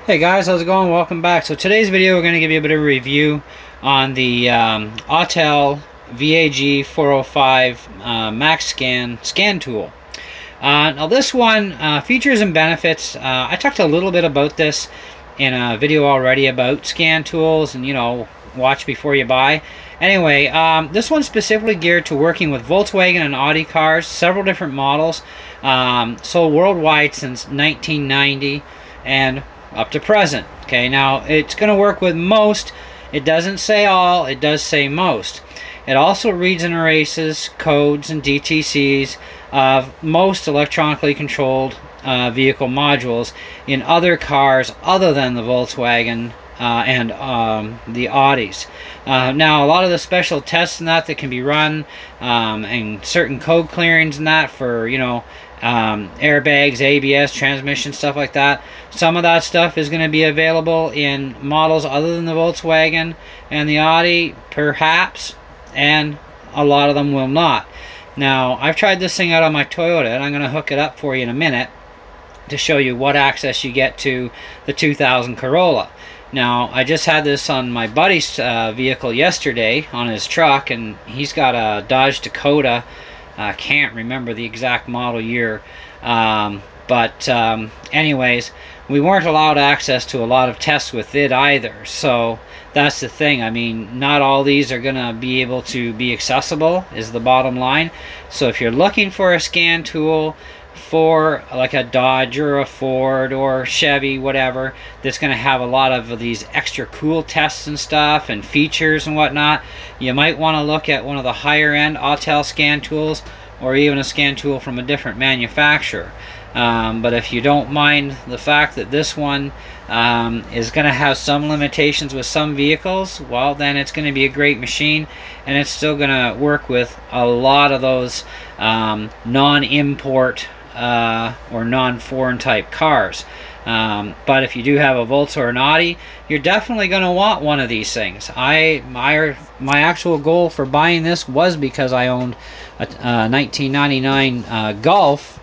Hey guys, how's it going? Welcome back. So today's video we're going to give you a bit of a review on the Autel VAG405 MaxScan scan tool. Now this one, features and benefits, I talked a little bit about this in a video already about scan tools and, watch before you buy. Anyway, this one's specifically geared to working with Volkswagen and Audi cars, several different models, sold worldwide since 1990 and up to present. Okay, now it's going to work with most. It doesn't say all, it does say most. It also reads and erases codes and DTCs of most electronically controlled vehicle modules in other cars other than the Volkswagen and the Audis. Now a lot of the special tests and that can be run and certain code clearings and that for airbags, ABS, transmission, stuff like that. Some of that stuff is going to be available in models other than the Volkswagen and the Audi, perhaps, and a lot of them will not. Now, I've tried this thing out on my Toyota, and I'm going to hook it up for you in a minute to show you what access you get to the 2000 Corolla. Now, I just had this on my buddy's vehicle yesterday on his truck, and he's got a Dodge Dakota. I can't remember the exact model year, but anyways, we weren't allowed access to a lot of tests with it either. So that's the thing. I mean, not all these are going to be able to be accessible is the bottom line. So if you're looking for a scan tool for like a Dodge or a Ford or Chevy, whatever, that's going to have a lot of these extra cool tests and stuff and features and whatnot, you might want to look at one of the higher end Autel scan tools or even a scan tool from a different manufacturer. But if you don't mind the fact that this one is going to have some limitations with some vehicles, well, then it's going to be a great machine, and it's still going to work with a lot of those non-import or non-foreign type cars. But if you do have a Volts or an Audi, you're definitely going to want one of these things. My actual goal for buying this was because I owned a 1999 Golf,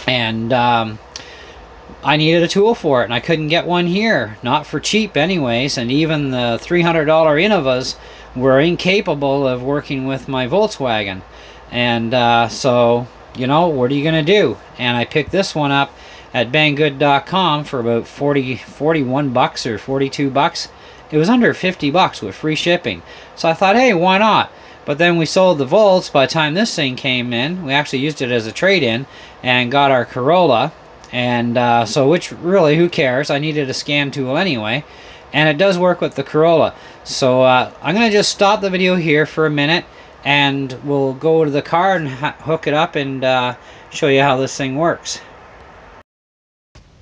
and I needed a tool for it, and I couldn't get one here, not for cheap anyways, and even the $300 Innovas were incapable of working with my Volkswagen. And so, what are you going to do? And I picked this one up at banggood.com for about 41 bucks or 42 bucks. It was under 50 bucks with free shipping. So I thought, hey, why not? But then we sold the Volts. By the time this thing came in, we actually used it as a trade-in and got our Corolla. And so, which really, who cares? I needed a scan tool anyway. And it does work with the Corolla. So I'm going to just stop the video here for a minute, and we'll go to the car and hook it up and show you how this thing works.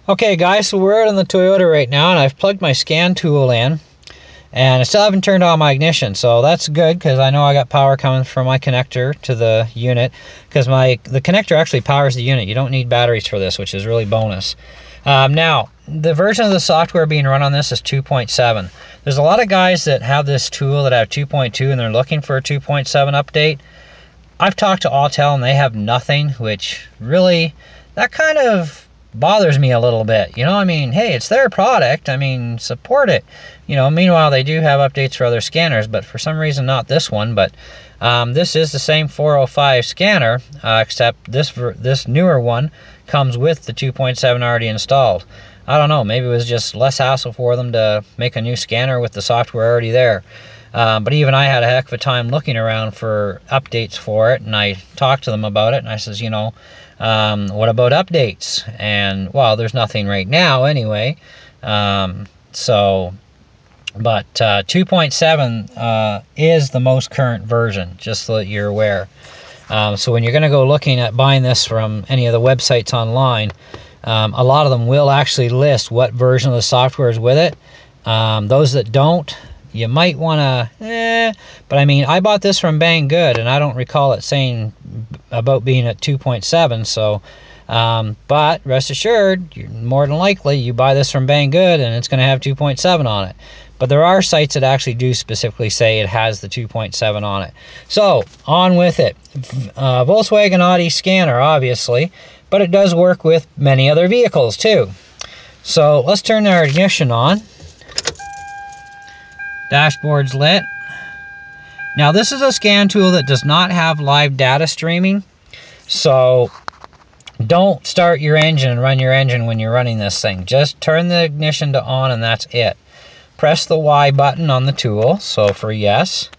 Okay guys, so we're out in the Toyota right now, and I've plugged my scan tool in, and I still haven't turned on my ignition, so that's good because I know I got power coming from my connector to the unit, because the connector actually powers the unit. You don't need batteries for this, which is really bonus. Now, the version of the software being run on this is 2.7. There's a lot of guys that have this tool that have 2.2 and they're looking for a 2.7 update. I've talked to Autel and they have nothing, which really, that kind of bothers me a little bit. I mean, hey, it's their product. I mean, support it. Meanwhile, they do have updates for other scanners, but for some reason not this one. But this is the same 405 scanner, except this newer one comes with the 2.7 already installed. I don't know, maybe it was just less hassle for them to make a new scanner with the software already there. But even I had a heck of a time looking around for updates for it, and I talked to them about it, and I says, what about updates? And, well, there's nothing right now anyway. But 2.7 is the most current version, just so that you're aware. So when you're going to go looking at buying this from any of the websites online, a lot of them will actually list what version of the software is with it. Those that don't, you might want to, but I mean, I bought this from Banggood, and I don't recall it saying about being at 2.7, so, but rest assured, you're more than likely, you buy this from Banggood, and it's going to have 2.7 on it. But there are sites that actually do specifically say it has the 2.7 on it. So, on with it. Volkswagen Audi scanner, obviously, but it does work with many other vehicles, too. So let's turn our ignition on. Dashboard's lit. Now this is a scan tool that does not have live data streaming, so don't start your engine and run your engine when you're running this thing. Just turn the ignition to on and that's it. Press the Y button on the tool, so for yes.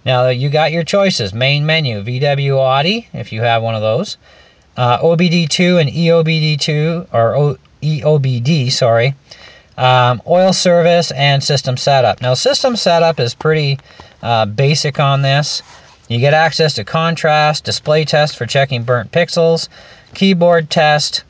Now you got your choices. Main menu, VW Audi, if you have one of those. OBD2 and EOBD2, or EOBD, sorry. Oil service and system setup. Now system setup is pretty basic on this. You get access to contrast, display test for checking burnt pixels, keyboard test,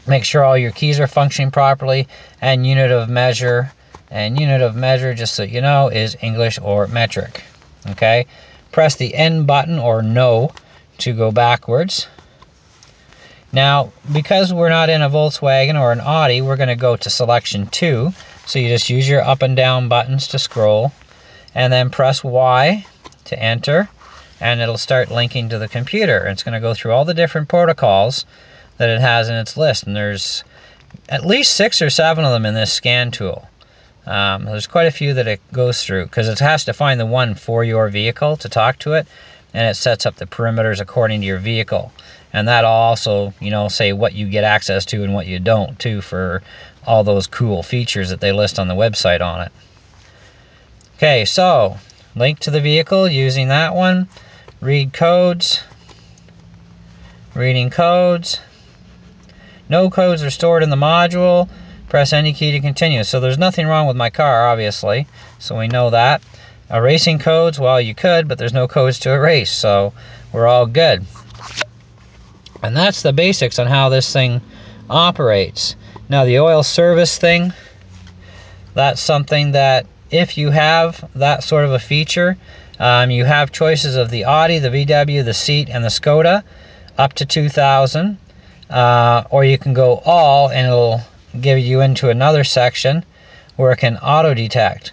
make sure all your keys are functioning properly, and unit of measure. And unit of measure, just so you know, is English or metric. Okay, press the N button or no to go backwards. Now, because we're not in a Volkswagen or an Audi, we're going to go to selection 2. So you just use your up and down buttons to scroll, and then press Y to enter, and it'll start linking to the computer. It's going to go through all the different protocols that it has in its list, and there's at least 6 or 7 of them in this scan tool. There's quite a few that it goes through, because it has to find the one for your vehicle to talk to it, and it sets up the perimeters according to your vehicle. And that'll also, you know, say what you get access to and what you don't, too, for all those cool features that they list on the website on it. Okay, so link to the vehicle using that one. Read codes. Reading codes. No codes are stored in the module. Press any key to continue. So there's nothing wrong with my car, obviously, so we know that. Erasing codes, well, you could, but there's no codes to erase, so we're all good. And that's the basics on how this thing operates. Now the oil service thing, that's something that if you have that sort of a feature, you have choices of the Audi, the VW, the Seat, and the Skoda, up to 2,000. Or you can go all, and it'll give you into another section where it can auto detect,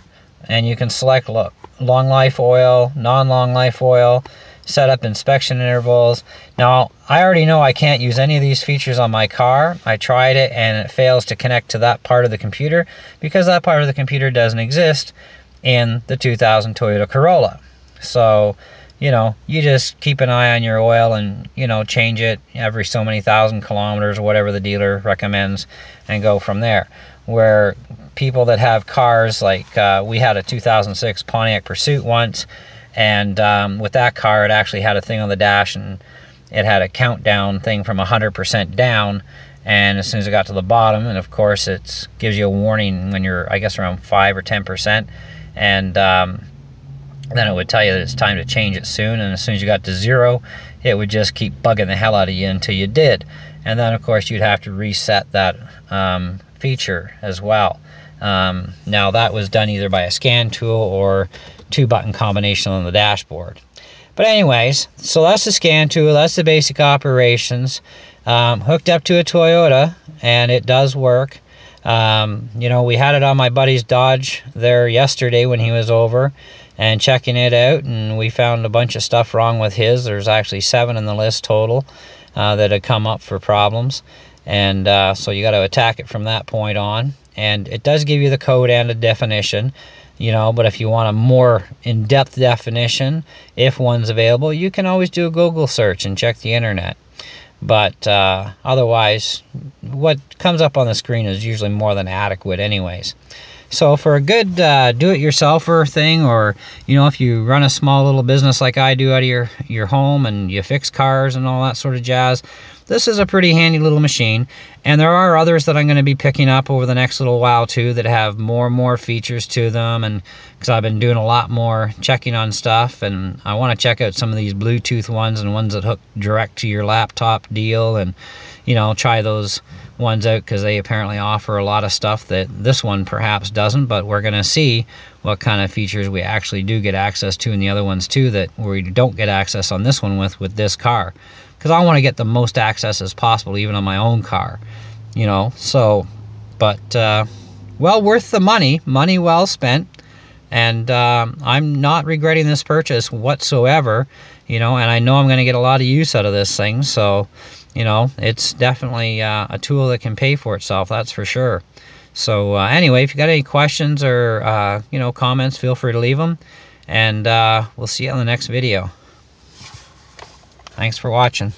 and you can select long life oil, non-long life oil, set up inspection intervals. Now I already know I can't use any of these features on my car. I tried it and it fails to connect to that part of the computer because that part of the computer doesn't exist in the 2000 Toyota Corolla. So, you know, you just keep an eye on your oil and, you know, change it every so many thousand kilometers or whatever the dealer recommends, and go from there. Where people that have cars, like we had a 2006 Pontiac Pursuit once, and with that car it actually had a thing on the dash, and it had a countdown thing from 100% down, and as soon as it got to the bottom, and of course it gives you a warning when you're, I guess, around 5 or 10%, and then it would tell you that it's time to change it soon, and as soon as you got to 0, it would just keep bugging the hell out of you until you did. And then of course you'd have to reset that feature as well. Now that was done either by a scan tool or 2-button combination on the dashboard. But anyways, so that's the scan tool, that's the basic operations. Hooked up to a Toyota, and it does work. You know, we had it on my buddy's Dodge there yesterday when he was over and checking it out, and we found a bunch of stuff wrong with his. There's actually 7 in the list total that had come up for problems, and so you got to attack it from that point on. And it does give you the code and a definition, you know, but if you want a more in-depth definition, if one's available, you can always do a Google search and check the internet. But otherwise, what comes up on the screen is usually more than adequate anyways. So for a good do-it-yourselfer thing, or, you know, if you run a small little business like I do out of your home and you fix cars and all that sort of jazz, this is a pretty handy little machine. And there are others that I'm going to be picking up over the next little while too that have more and more features to them, and because I've been doing a lot more checking on stuff, and I want to check out some of these Bluetooth ones and ones that hook direct to your laptop deal, and, you know, try those ones out because they apparently offer a lot of stuff that this one perhaps doesn't. But we're going to see what kind of features we actually do get access to in the other ones too that we don't get access on this one with this car, because I want to get the most access as possible even on my own car, you know. So, but well worth the money well spent, and I'm not regretting this purchase whatsoever, you know, and I know I'm going to get a lot of use out of this thing. So, you know, it's definitely a tool that can pay for itself, that's for sure. So anyway, if you got any questions or you know, comments, feel free to leave them, and we'll see you on the next video. Thanks for watching.